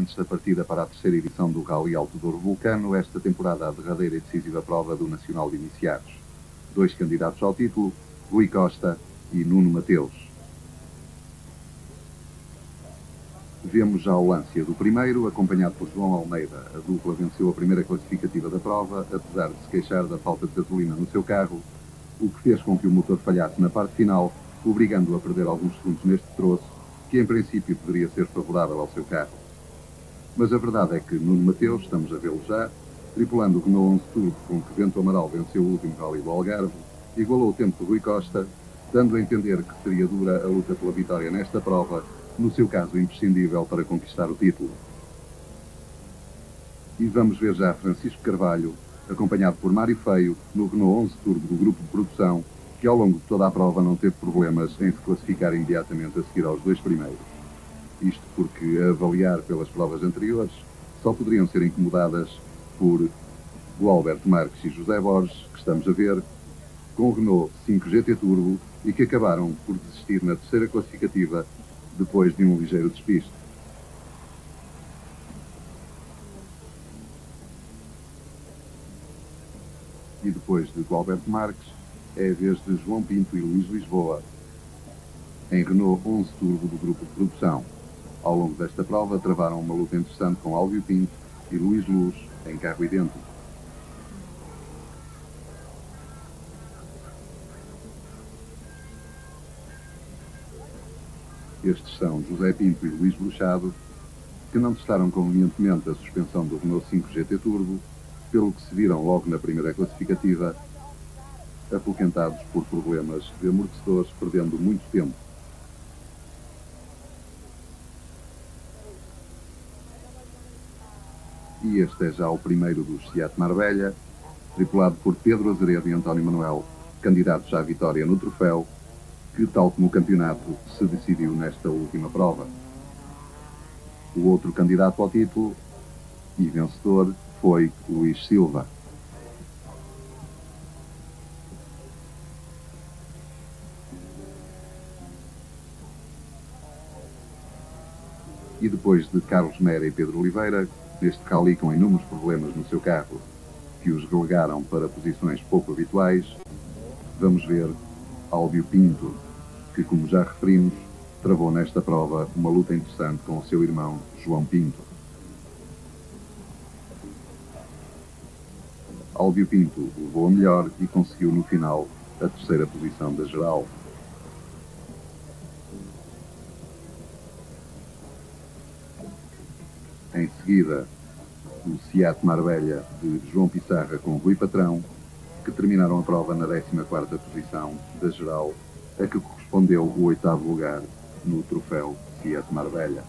antes da partida para a terceira edição do Rally Alto Douro Vulcano, esta temporada a derradeira e decisiva prova do Nacional de Iniciados. 2 candidatos ao título, Rui Costa e Nuno Mateus. Vemos já o Lancia do primeiro, acompanhado por João Almeida. A dupla venceu a primeira classificativa da prova, apesar de se queixar da falta de gasolina no seu carro, o que fez com que o motor falhasse na parte final, obrigando-o a perder alguns segundos neste troço, que em princípio poderia ser favorável ao seu carro. Mas a verdade é que Nuno Mateus, estamos a vê-lo já, tripulando o Renault 11 Turbo com que Bento Amaral venceu o último Rally do Algarve, igualou o tempo de Rui Costa, dando a entender que seria dura a luta pela vitória nesta prova, no seu caso imprescindível para conquistar o título. E vamos ver já Francisco Carvalho, acompanhado por Mário Feio, no Renault 11 Turbo do grupo de produção, que ao longo de toda a prova não teve problemas em se classificar imediatamente a seguir aos 2 primeiros. Isto porque, a avaliar pelas provas anteriores, só poderiam ser incomodadas por o Alberto Marques e José Borges, que estamos a ver, com o Renault 5 GT Turbo e que acabaram por desistir na terceira classificativa depois de um ligeiro despiste. E depois de Alberto Marques, é a vez de João Pinto e Luís Lisboa, em Renault 11 Turbo do grupo de produção. Ao longo desta prova travaram uma luta interessante com Álvio Pinto e Luís Luz em carro idêntico. Estes são José Pinto e Luís Bruxado, que não testaram convenientemente a suspensão do Renault 5 GT Turbo, pelo que se viram logo na primeira classificativa, apoquentados por problemas de amortecedores, perdendo muito tempo. E este é já o primeiro dos Seat Marbella, tripulado por Pedro Azeredo e António Manuel, candidatos à vitória no troféu, que, tal como o campeonato, se decidiu nesta última prova. O outro candidato ao título e vencedor foi Luís Silva. E depois de Carlos Mera e Pedro Oliveira, neste rally com inúmeros problemas no seu carro, que os relegaram para posições pouco habituais, vamos ver Álvio Pinto, que, como já referimos, travou nesta prova uma luta interessante com o seu irmão João Pinto. Álvio Pinto levou a melhor e conseguiu no final a terceira posição da geral. Em seguida, o Seat Marbella de João Pissarra com Rui Patrão, que terminaram a prova na 14ª posição da geral, a que correspondeu o 8º lugar no troféu Seat Marbella.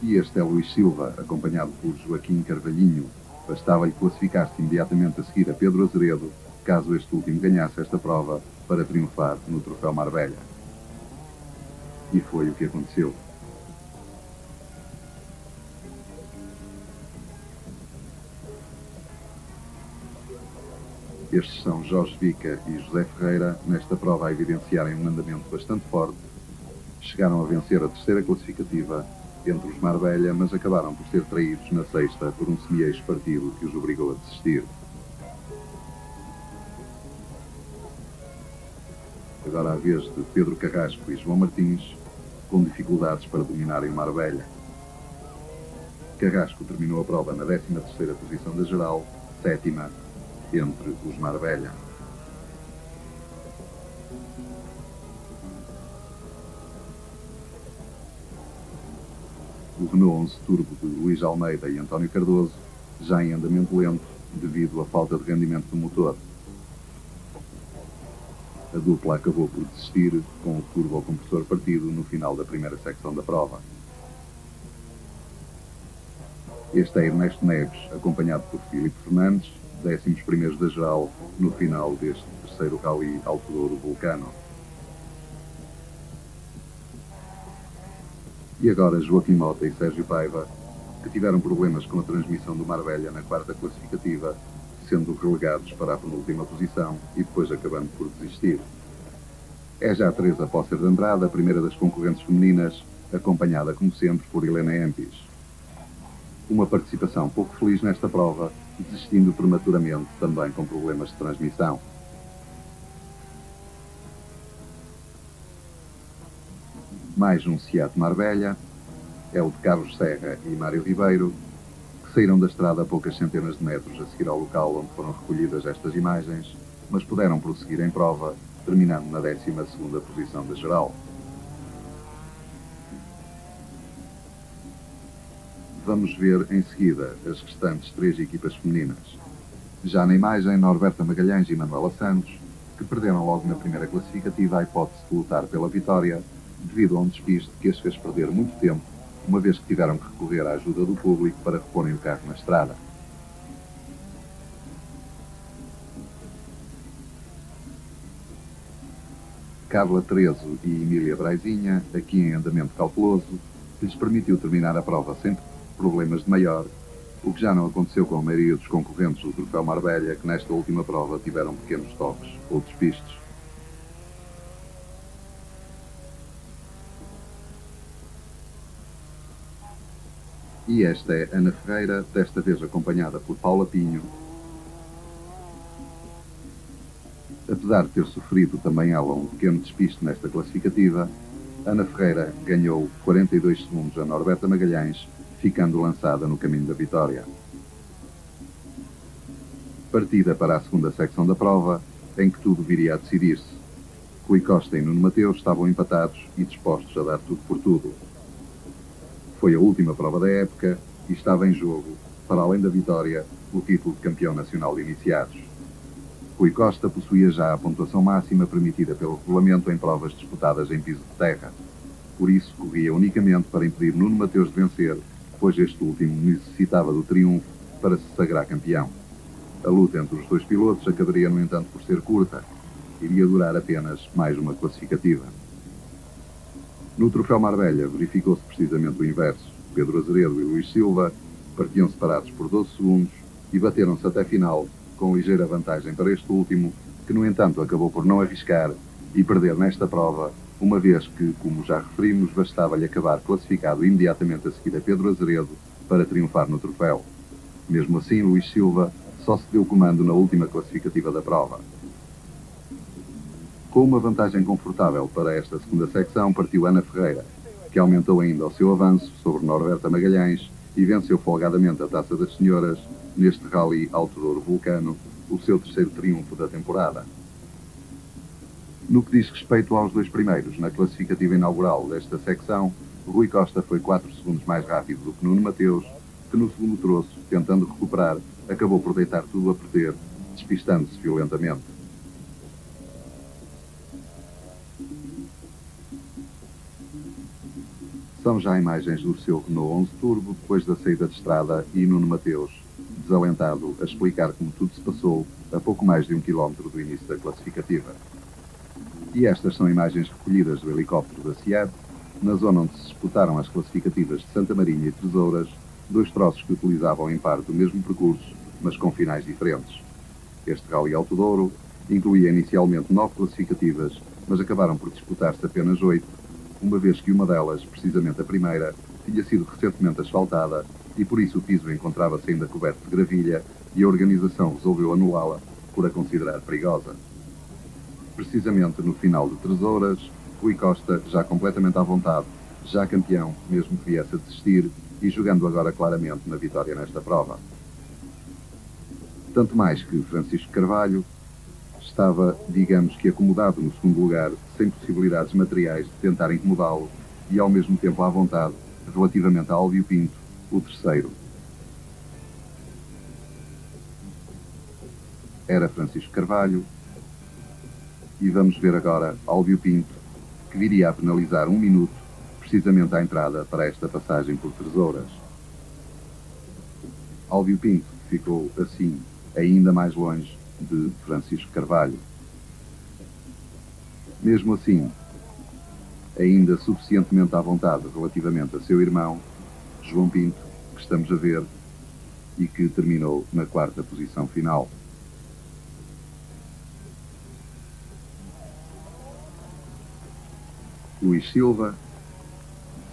E este é Luís Silva, acompanhado por Joaquim Carvalhinho. Bastava-lhe classificar-se imediatamente a seguir a Pedro Azeredo, caso este último ganhasse esta prova, para triunfar no troféu Marbella. E foi o que aconteceu. Estes são Jorge Vica e José Ferreira, nesta prova a evidenciarem um andamento bastante forte. Chegaram a vencer a terceira classificativa entre os Marbella, mas acabaram por ser traídos na sexta por um semi-eixo partido que os obrigou a desistir. Agora a vez de Pedro Carrasco e João Martins, com dificuldades para dominarem o Marbella. Carrasco terminou a prova na 13ª posição da geral, 7ª entre os Marbella. O Renault 11 Turbo de Luís Almeida e António Cardoso, já em andamento lento devido à falta de rendimento do motor. A dupla acabou por desistir com o turbocompressor partido no final da primeira secção da prova. Este é Ernesto Neves, acompanhado por Filipe Fernandes, 11º da geral, no final deste terceiro Rally Alto Douro Vulcano. E agora Joaquim Mota e Sérgio Paiva, que tiveram problemas com a transmissão do Marbella na 4ª classificativa, sendo relegados para a penúltima posição e depois acabando por desistir. É já Teresa Pócer de Andrade, a primeira das concorrentes femininas, acompanhada como sempre por Helena Empis. Uma participação pouco feliz nesta prova, desistindo prematuramente também com problemas de transmissão. Mais um Seat Marbella, é o de Carlos Serra e Mário Ribeiro, que saíram da estrada a poucas centenas de metros a seguir ao local onde foram recolhidas estas imagens, mas puderam prosseguir em prova, terminando na 12ª posição da geral. Vamos ver em seguida as restantes 3 equipas femininas. Já na imagem, Norberta Magalhães e Manuela Santos, que perderam logo na primeira classificativa a hipótese de lutar pela vitória, devido a um despiste que as fez perder muito tempo, uma vez que tiveram que recorrer à ajuda do público para reporem o carro na estrada. Carla Terezo e Emília Braizinha, aqui em andamento cauteloso, que lhes permitiu terminar a prova sem problemas de maior, o que já não aconteceu com a maioria dos concorrentes do Troféu Marbella, que nesta última prova tiveram pequenos toques ou despistes. E esta é Ana Ferreira, desta vez acompanhada por Paula Pinho. Apesar de ter sofrido também ela um pequeno despiste nesta classificativa, Ana Ferreira ganhou 42 segundos a Norberta Magalhães, ficando lançada no caminho da vitória. Partida para a segunda secção da prova, em que tudo viria a decidir-se. Rui Costa e Nuno Mateus estavam empatados e dispostos a dar tudo por tudo. Foi a última prova da época e estava em jogo, para além da vitória, o título de campeão nacional de iniciados. Rui Costa possuía já a pontuação máxima permitida pelo regulamento em provas disputadas em piso de terra. Por isso, corria unicamente para impedir Nuno Mateus de vencer, pois este último necessitava do triunfo para se sagrar campeão. A luta entre os dois pilotos acabaria, no entanto, por ser curta. Iria durar apenas mais uma classificativa. No Troféu Marbella verificou-se precisamente o inverso. Pedro Azeredo e Luís Silva partiam separados por 12 segundos e bateram-se até final, com ligeira vantagem para este último, que no entanto acabou por não arriscar e perder nesta prova, uma vez que, como já referimos, bastava-lhe acabar classificado imediatamente a seguir a Pedro Azeredo para triunfar no troféu. Mesmo assim, Luís Silva só se deu comando na última classificativa da prova. Com uma vantagem confortável para esta segunda secção, partiu Ana Ferreira, que aumentou ainda o seu avanço sobre Norberta Magalhães e venceu folgadamente a Taça das Senhoras neste Rally Alto Douro Vulcano, o seu terceiro triunfo da temporada. No que diz respeito aos dois primeiros, na classificativa inaugural desta secção, Rui Costa foi 4 segundos mais rápido do que Nuno Mateus, que no segundo troço, tentando recuperar, acabou por deitar tudo a perder, despistando-se violentamente. São já imagens do seu Renault 11 Turbo depois da saída de estrada e Nuno Mateus, desalentado, a explicar como tudo se passou a pouco mais de 1 quilómetro do início da classificativa. E estas são imagens recolhidas do helicóptero da SEAT, na zona onde se disputaram as classificativas de Santa Marinha e Tesouras, dois troços que utilizavam em parte o mesmo percurso, mas com finais diferentes. Este Rally Alto Douro incluía inicialmente 9 classificativas, mas acabaram por disputar-se apenas 8, uma vez que uma delas, precisamente a primeira, tinha sido recentemente asfaltada e por isso o piso encontrava-se ainda coberto de gravilha e a organização resolveu anulá-la por a considerar perigosa. Precisamente no final de 3 horas, Rui Costa, já completamente à vontade, já campeão, mesmo que viesse a desistir, e jogando agora claramente na vitória nesta prova. Tanto mais que Francisco Carvalho estava, digamos que acomodado no segundo lugar, sem possibilidades materiais de tentar incomodá-lo, e ao mesmo tempo à vontade, relativamente a Álvio Pinto, o terceiro. Era Francisco Carvalho, e vamos ver agora Álvio Pinto, que viria a penalizar 1 minuto, precisamente à entrada para esta passagem por Tesouras. Álvio Pinto ficou, assim, ainda mais longe de Francisco Carvalho. Mesmo assim, ainda suficientemente à vontade relativamente a seu irmão, João Pinto, que estamos a ver, e que terminou na 4ª posição final. Luís Silva,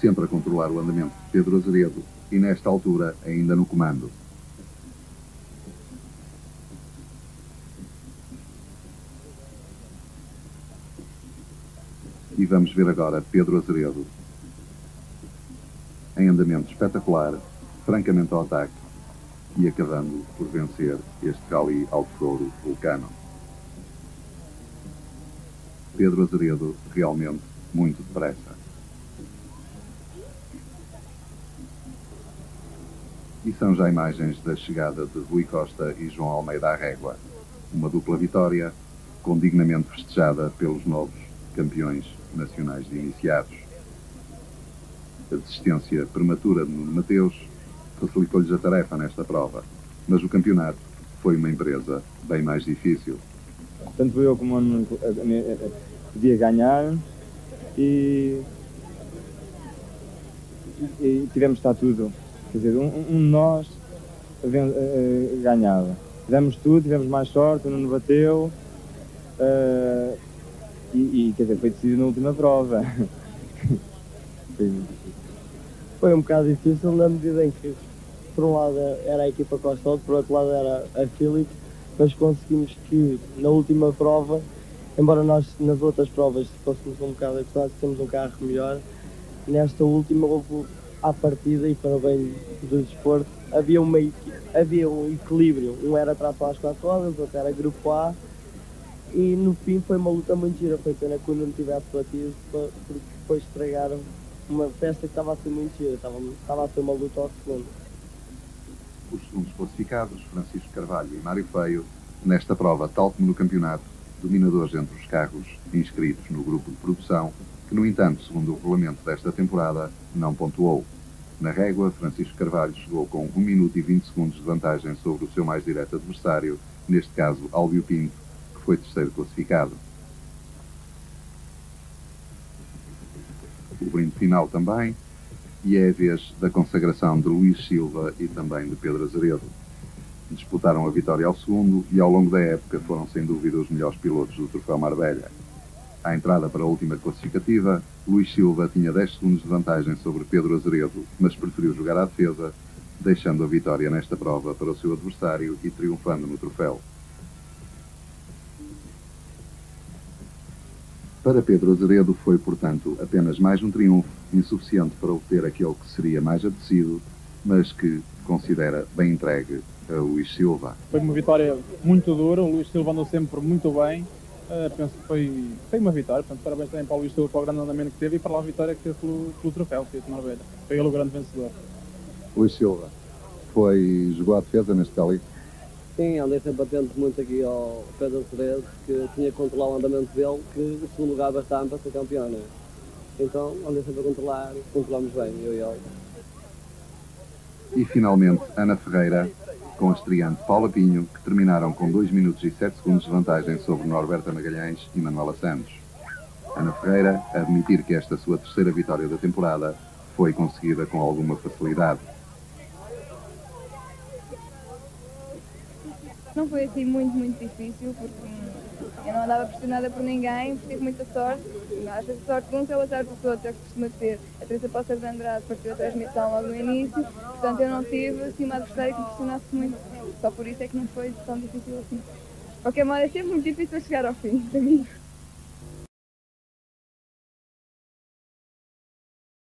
sempre a controlar o andamento de Pedro Azeredo e nesta altura ainda no comando. E vamos ver agora Pedro Azeredo em andamento espetacular, francamente ao ataque e acabando por vencer este Rally Alto Douro Vulcano. Pedro Azeredo realmente muito depressa. E são já imagens da chegada de Rui Costa e João Almeida à régua. Uma dupla vitória, com dignamente festejada pelos novos campeões nacionais de iniciados. A desistência prematura de Nuno Mateus facilitou-lhes a tarefa nesta prova, mas o campeonato foi uma empresa bem mais difícil. Tanto eu como o Nuno podia ganhar e tivemos de estar tudo. Quer dizer, um de nós ganhava. Tivemos tudo, tivemos mais sorte, o Nuno bateu quer dizer, foi decidido na última prova. Foi um bocado difícil na medida em que por um lado era a equipa Costa, por outro lado era a Philips, mas conseguimos que na última prova, embora nós nas outras provas fôssemos um bocado acusados, temos um carro melhor, nesta última houve à partida e para o bem do desporto, havia um equilíbrio, um era tração às 4 rodas, outro era grupo A, e no fim foi uma luta muito gira, foi pena que o Nuno tivesse batido, porque depois estragaram uma festa que estava a ser muito gira, estava a ser uma luta ao segundo. Os segundos classificados, Francisco Carvalho e Mário Feio, nesta prova, tal como no campeonato, dominadores entre os carros inscritos no grupo de produção, que no entanto, segundo o regulamento desta temporada, não pontuou. Na régua, Francisco Carvalho chegou com 1 minuto e 20 segundos de vantagem sobre o seu mais direto adversário, neste caso Álvio Pinto, que foi terceiro classificado. O brinde final também, e é a vez da consagração de Luís Silva e também de Pedro Azeredo. Disputaram a vitória ao segundo e ao longo da época foram sem dúvida os melhores pilotos do Troféu Marbella. À entrada para a última classificativa, Luís Silva tinha 10 segundos de vantagem sobre Pedro Azeredo, mas preferiu jogar à defesa, deixando a vitória nesta prova para o seu adversário e triunfando no troféu. Para Pedro Azeredo foi, portanto, apenas mais um triunfo, insuficiente para obter aquele que seria mais apetecido, mas que considera bem entregue a Luís Silva. Foi uma vitória muito dura, o Luís Silva andou sempre muito bem, penso que foi uma vitória, portanto, parabéns também para o Luís Silva, para o grande andamento que teve e para a vitória que teve pelo troféu, que teve Marbella. Foi ele o grande vencedor. Luís Silva jogou à defesa neste rally? Sim, andei sempre atento muito aqui ao Pedro Azeredo, que tinha que controlar o andamento dele, que o segundo lugar bastante para ser campeão, não é? Então andei sempre a controlar, controlamos bem, eu e ele. E finalmente Ana Ferreira, com a estreante Paula Pinho, que terminaram com 2 minutos e 7 segundos de vantagem sobre Norberta Magalhães e Manuela Santos. Ana Ferreira a admitir que esta sua terceira vitória da temporada foi conseguida com alguma facilidade. Não foi assim muito difícil, porque eu não andava pressionada por ninguém, tive muita sorte. Às vezes a sorte de uns é o azar dos outros, é o que costuma ser. A Teresa Poça de Andrade partiu a transmissão logo no início, portanto eu não tive assim, uma adversária que me pressionasse muito. Só por isso é que não foi tão difícil assim. De qualquer modo, é sempre muito difícil chegar ao fim, para mim.